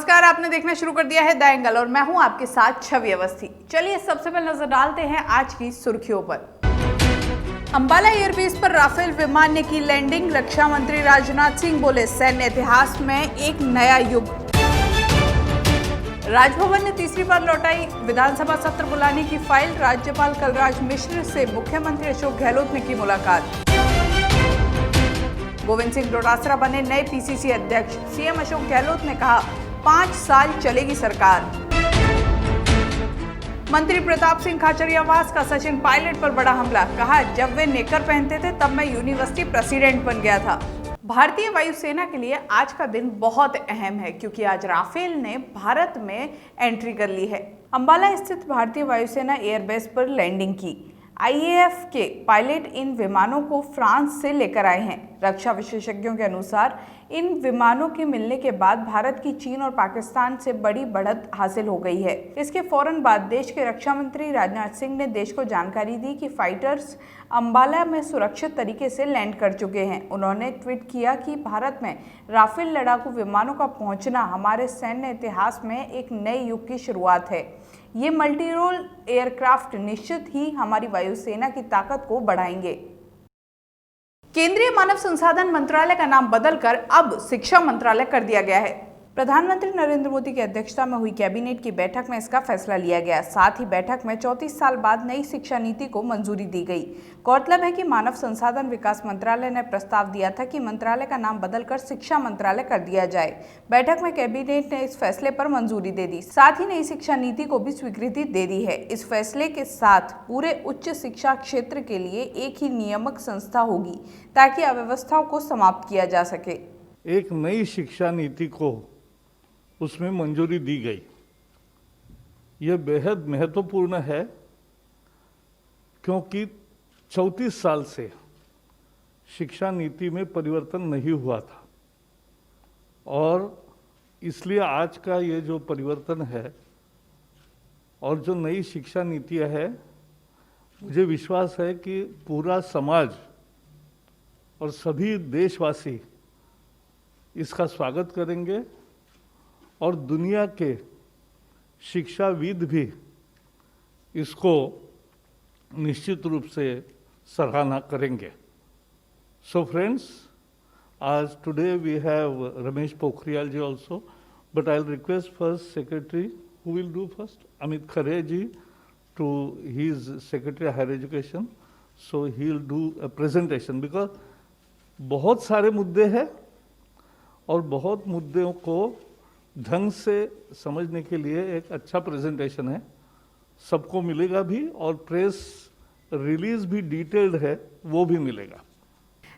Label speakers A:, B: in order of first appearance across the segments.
A: नमस्कार, आपने देखना शुरू कर दिया है द एंगल और मैं हूं आपके साथ छवि अवस्थी। चलिए सबसे पहले नजर डालते हैं आज की सुर्खियों पर। अंबाला एयरबेस पर राफेल विमान ने की लैंडिंग। रक्षा मंत्री राजनाथ सिंह बोले, सैन्य इतिहास में एक नया युग। राजभवन ने तीसरी बार लौटाई विधानसभा सत्र बुलाने की फाइल। राज्यपाल कलराज मिश्र से मुख्यमंत्री अशोक गहलोत ने की मुलाकात। गोविंद सिंह डोटासरा बने नए पीसीसी अध्यक्ष। सीएम अशोक गहलोत ने कहा, 5 साल चलेगी सरकार। मंत्री प्रताप सिंह खाचरियावास का सचिन पायलट पर बड़ा हमला। कहा, जब वे नेकर पहनते थे तब मैं यूनिवर्सिटी प्रेसिडेंट बन गया था। भारतीय वायुसेना के लिए आज का दिन बहुत अहम है क्योंकि आज राफेल ने भारत में एंट्री कर ली है। अंबाला स्थित भारतीय वायुसेना एयरबेस पर लैंडिंग की। आईएएफ के पायलट इन विमानों को फ्रांस से लेकर आए हैं। रक्षा विशेषज्ञों के अनुसार इन विमानों के मिलने के बाद भारत की चीन और पाकिस्तान से बड़ी बढ़त हासिल हो गई है। इसके फौरन बाद देश के रक्षा मंत्री राजनाथ सिंह ने देश को जानकारी दी कि फाइटर्स अंबाला में सुरक्षित तरीके से लैंड कर चुके हैं। उन्होंने ट्वीट किया कि भारत में राफेल लड़ाकू विमानों का पहुंचना हमारे सैन्य इतिहास में एक नए युग की शुरुआत है। ये मल्टी रोल एयरक्राफ्ट निश्चित ही हमारी वायुसेना की ताकत को बढ़ाएंगे। केंद्रीय मानव संसाधन मंत्रालय का नाम बदलकर अब शिक्षा मंत्रालय कर दिया गया है। प्रधानमंत्री नरेंद्र मोदी की अध्यक्षता में हुई कैबिनेट की बैठक में इसका फैसला लिया गया। साथ ही बैठक में 34 साल बाद नई शिक्षा नीति को मंजूरी दी गई। गौरतलब है कि मानव संसाधन विकास मंत्रालय ने प्रस्ताव दिया था कि मंत्रालय का नाम बदलकर शिक्षा मंत्रालय कर दिया जाए। बैठक में कैबिनेट ने इस फैसले पर मंजूरी दे दी। साथ ही नई शिक्षा नीति को भी स्वीकृति दे दी है। इस फैसले के साथ पूरे उच्च शिक्षा क्षेत्र के लिए एक ही नियामक संस्था होगी ताकि अव्यवस्थाओं को समाप्त किया जा सके।
B: एक नई शिक्षा नीति को उसमें मंजूरी दी गई। यह बेहद महत्वपूर्ण है क्योंकि 34 साल से शिक्षा नीति में परिवर्तन नहीं हुआ था और इसलिए आज का ये जो परिवर्तन है और जो नई शिक्षा नीतियाँ है, मुझे विश्वास है कि पूरा समाज और सभी देशवासी इसका स्वागत करेंगे और दुनिया के शिक्षाविद भी इसको निश्चित रूप से सराहना करेंगे। सो फ्रेंड्स, आज today we have Ramesh Pokhriyal ji also, but I'll request first secretary, who will do first, Amit Khare ji, to he is secretary of higher education, so he'll do a presentation because बहुत सारे मुद्दे हैं और बहुत मुद्दों को ढंग से समझने के लिए एक अच्छा प्रेजेंटेशन है, सबको मिलेगा भी और प्रेस रिलीज भी डिटेल्ड है, वो भी मिलेगा।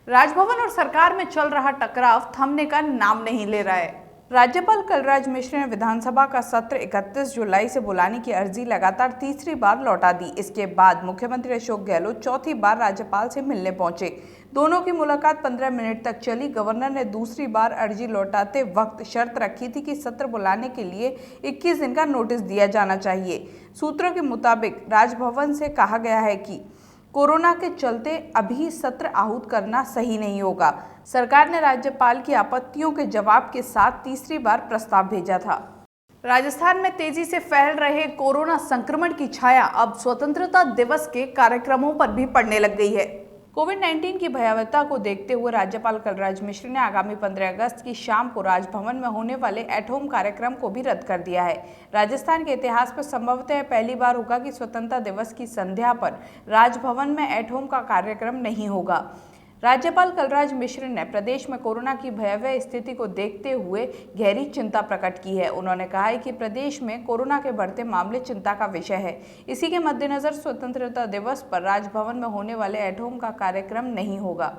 A: राजभवन और सरकार में चल रहा टकराव थमने का नाम नहीं ले रहा है। राज्यपाल कलराज मिश्र ने विधानसभा का सत्र 31 जुलाई से बुलाने की अर्जी लगातार तीसरी बार लौटा दी। इसके बाद मुख्यमंत्री अशोक गहलोत चौथी बार राज्यपाल से मिलने पहुंचे। दोनों की मुलाकात 15 मिनट तक चली। गवर्नर ने दूसरी बार अर्जी लौटाते वक्त शर्त रखी थी कि सत्र बुलाने के लिए 21 दिन का नोटिस दिया जाना चाहिए। सूत्रों के मुताबिक राजभवन से कहा गया है कि कोरोना के चलते अभी सत्र आहूत करना सही नहीं होगा। सरकार ने राज्यपाल की आपत्तियों के जवाब के साथ तीसरी बार प्रस्ताव भेजा था। राजस्थान में तेजी से फैल रहे कोरोना संक्रमण की छाया अब स्वतंत्रता दिवस के कार्यक्रमों पर भी पड़ने लग गई है। कोविड-19 की भयावहता को देखते हुए राज्यपाल कलराज मिश्र ने आगामी 15 अगस्त की शाम को राजभवन में होने वाले एट होम कार्यक्रम को भी रद्द कर दिया है। राजस्थान के इतिहास में संभवतः पहली बार होगा कि स्वतंत्रता दिवस की संध्या पर राजभवन में एट होम का कार्यक्रम नहीं होगा। राज्यपाल कलराज मिश्र ने प्रदेश में कोरोना की भयावह स्थिति को देखते हुए गहरी चिंता प्रकट की है। उन्होंने कहा है कि प्रदेश में कोरोना के बढ़ते मामले चिंता का विषय है। इसी के मद्देनजर स्वतंत्रता दिवस पर राजभवन में होने वाले एट होम का कार्यक्रम नहीं होगा।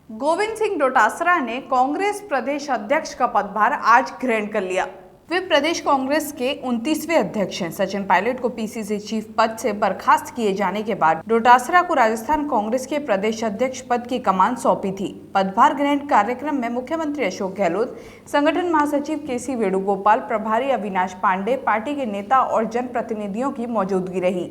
A: गोविंद सिंह डोटासरा ने कांग्रेस प्रदेश अध्यक्ष का पदभार आज ग्रहण कर लिया। वे प्रदेश कांग्रेस के 29वें अध्यक्ष हैं। सचिन पायलट को पीसीसी चीफ पद से बर्खास्त किए जाने के बाद डोटासरा को राजस्थान कांग्रेस के प्रदेश अध्यक्ष पद की कमान सौंपी थी। पदभार ग्रहण कार्यक्रम में मुख्यमंत्री अशोक गहलोत, संगठन महासचिव केसी वेणुगोपाल, प्रभारी अविनाश पांडे, पार्टी के नेता और जनप्रतिनिधियों की मौजूदगी रही।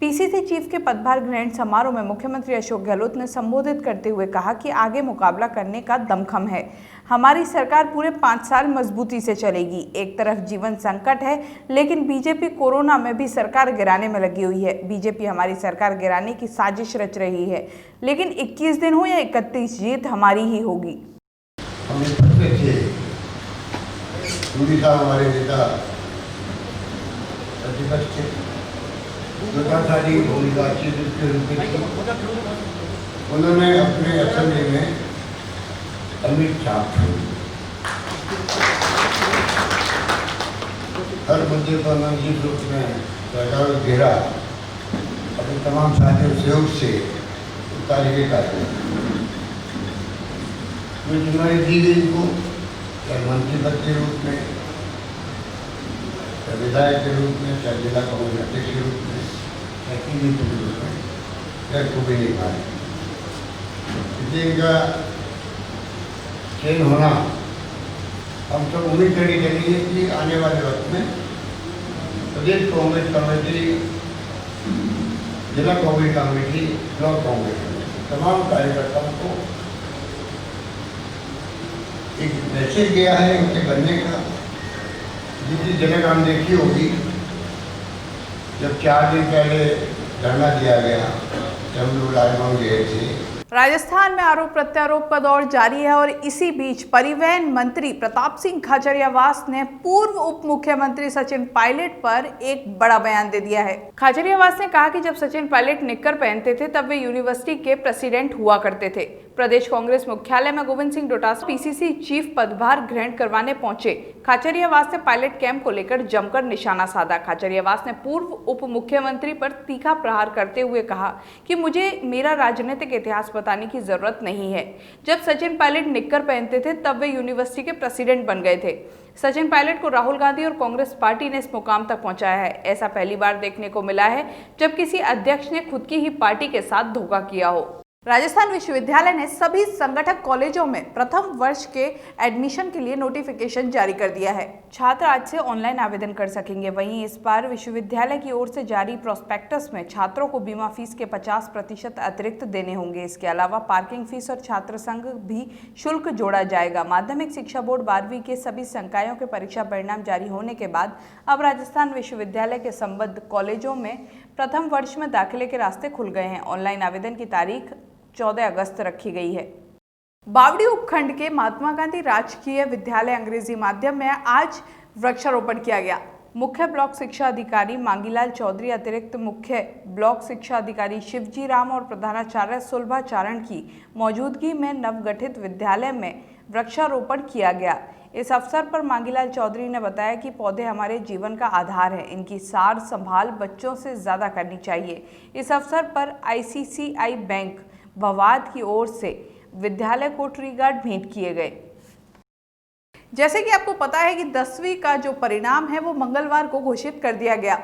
A: पीसीसी चीफ के पदभार ग्रहण समारोह में मुख्यमंत्री अशोक गहलोत ने संबोधित करते हुए कहा कि आगे मुकाबला करने का दमखम है। हमारी सरकार पूरे 5 साल मजबूती से चलेगी। एक तरफ जीवन संकट है, लेकिन बीजेपी कोरोना में भी सरकार गिराने में लगी हुई है। बीजेपी हमारी सरकार गिराने की साजिश रच रही है, लेकिन 21 दिन हो या 31, जीत हमारी ही होगी।
C: हमारे नेता प्रतिपक्ष थे, सारी भूमिका अच्छी रूप में की। उन्होंने अपने असेंबली में अमित छाप छोड़ी। हर मुद्दे पर उन्होंने जिस रूप में सरकार को घेरा, अपने तमाम साथियों सहयोग से कार्य के कार्य जो जिम्मेदारी दी गई इनको, चाहे मंत्री पद के रूप में, चाहे विधायक के रूप में, चाहे जिला कांग्रेस अध्यक्ष के रूप में, चाहे टीवी के रूप में, घर को भी नहीं पाए। इसलिए इनका चयन होना, हम सब उम्मीद करनी चाहिए कि आने वाले वक्त में प्रदेश कांग्रेस कमेटी, जिला Congress committee, block Congress committee, तमाम कार्यकर्ताओं को एक मैसेज गया है उनके बनने का। जितनी जगह हम देखी होगी, जब 4 दिन पहले धरना दिया गया, जब हम लोग राजभवन गए थे।
A: राजस्थान में आरोप प्रत्यारोप का दौर जारी है और इसी बीच परिवहन मंत्री प्रताप सिंह खाचरियावास ने पूर्व उप मुख्यमंत्री सचिन पायलट पर एक बड़ा बयान दे दिया है। खाचरियावास ने कहा कि जब सचिन पायलट निक्कर पहनते थे तब वे यूनिवर्सिटी के प्रेसिडेंट हुआ करते थे। प्रदेश कांग्रेस मुख्यालय में गोविंद सिंह डोटासरा पीसीसी चीफ पदभार ग्रहण करवाने पहुंचे। खाचरियावास ने पायलट कैंप को लेकर जमकर निशाना साधा। खाचरियावास ने पूर्व उप मुख्यमंत्री पर तीखा प्रहार करते हुए कहा कि मुझे मेरा राजनीतिक इतिहास बताने की जरूरत नहीं है। जब सचिन पायलट निक्कर पहनते थे तब वे यूनिवर्सिटी के प्रेसिडेंट बन गए थे। सचिन पायलट को राहुल गांधी और कांग्रेस पार्टी ने इस मुकाम तक पहुंचाया है। ऐसा पहली बार देखने को मिला है जब किसी अध्यक्ष ने खुद की ही पार्टी के साथ धोखा किया हो। राजस्थान विश्वविद्यालय ने सभी संगठक कॉलेजों में प्रथम वर्ष के एडमिशन के लिए नोटिफिकेशन जारी कर दिया है। छात्र आज से ऑनलाइन आवेदन कर सकेंगे। वहीं इस बार विश्वविद्यालय की ओर से जारी प्रोस्पेक्टस में छात्रों को बीमा फीस के 50% अतिरिक्त देने होंगे। इसके अलावा पार्किंग फीस और छात्र संघ भी शुल्क जोड़ा जाएगा। माध्यमिक शिक्षा बोर्ड 12वीं के सभी संकायों के परीक्षा परिणाम जारी होने के बाद अब राजस्थान विश्वविद्यालय के संबद्ध कॉलेजों में प्रथम वर्ष में दाखिले के रास्ते खुल गए हैं। ऑनलाइन आवेदन की तारीख 14 अगस्त रखी गई है। बावड़ी उपखंड के महात्मा गांधी राजकीय विद्यालय अंग्रेजी माध्यम में आज वृक्षारोपण किया गया। मुख्य ब्लॉक शिक्षा अधिकारी मांगीलाल चौधरी, अतिरिक्त मुख्य ब्लॉक शिक्षा अधिकारी शिवजी राम और प्रधानाचार्य सुलभा चारण की मौजूदगी में नवगठित विद्यालय में वृक्षारोपण किया गया। इस अवसर पर मांगीलाल चौधरी ने बताया कि पौधे हमारे जीवन का आधार है, इनकी सार संभाल बच्चों से ज्यादा करनी चाहिए। इस अवसर पर ICICI बैंक भवाद की ओर से विद्यालय को ट्री गार्ड भेंट किए गए। जैसे कि आपको पता है कि 10वीं का जो परिणाम है वो मंगलवार को घोषित कर दिया गया,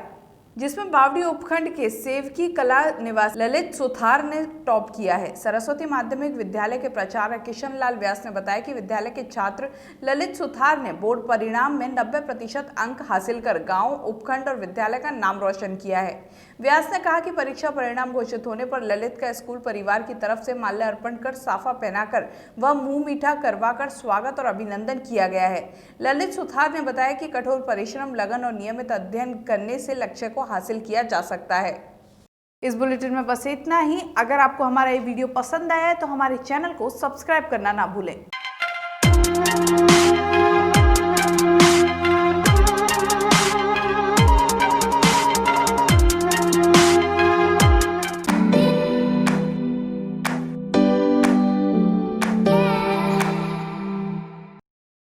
A: जिसमें बावड़ी उपखंड के सेवकी कला निवासी ललित सुथार ने टॉप किया है। सरस्वती माध्यमिक विद्यालय के प्राचार्य किशन लाल व्यास ने बताया कि विद्यालय के छात्र ललित सुथार ने बोर्ड परिणाम में 90% अंक हासिल कर गांव, उपखंड और विद्यालय का नाम रोशन किया है। व्यास ने कहा कि परीक्षा परिणाम घोषित होने पर ललित का स्कूल परिवार की तरफ से माल्यार्पण कर, साफा पहनाकर व मुंह मीठा करवाकर स्वागत और अभिनंदन किया गया है। ललित सुथार ने बताया कि कठोर परिश्रम, लगन और नियमित अध्ययन करने से लक्ष्य को हासिल किया जा सकता है। इस बुलेटिन में बस इतना ही। अगर आपको हमारा ये वीडियो पसंद आया है तो हमारे चैनल को सब्सक्राइब करना ना भूलें।